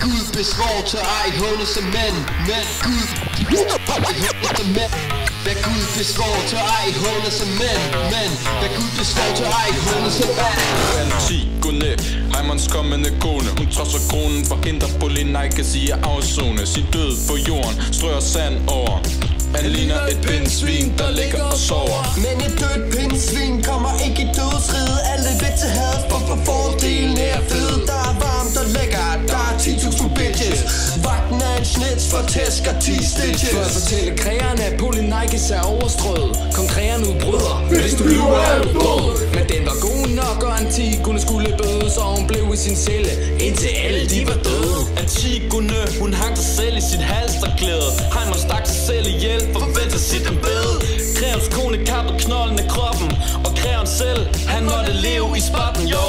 Gud besvår til ej hånes af mænd. Men Gud hånes af mænd. Hvad Gud besvår til ej hånes af mænd. Men hvad Gud besvår til ej hånes af mænd. Antigone, Heimons kommende kone. Hun trodser kronen, forhindrer Polyneikes i at afzone sin død på jorden, strør sand over. Han ligner et pindsvin, der ligger og sover. Men et dødt pindsvin kommer ikke i dødsride. Alle vil til hads, for fordelen er fed. Der er varmt og lækkert, der er 10.000 bitches. Vagten er en snits for tæsk og 10 stitches. For at fortælle krægerne, at Polyneikes er overstrøget. Kom krægerne udbryder, hvis du lyver er du død. Men den var god nok, og Antigone skulle bøde. Så hun blev i sin celle, indtil alle de var døde. Antigone, hun hang sig selv i sit halsterklæde. Heimon stak sig selv ihjel, forvent at sit embede. Grevens kone kappede knolden af kroppen, og greven selv, han måtte leve i spotten, jo.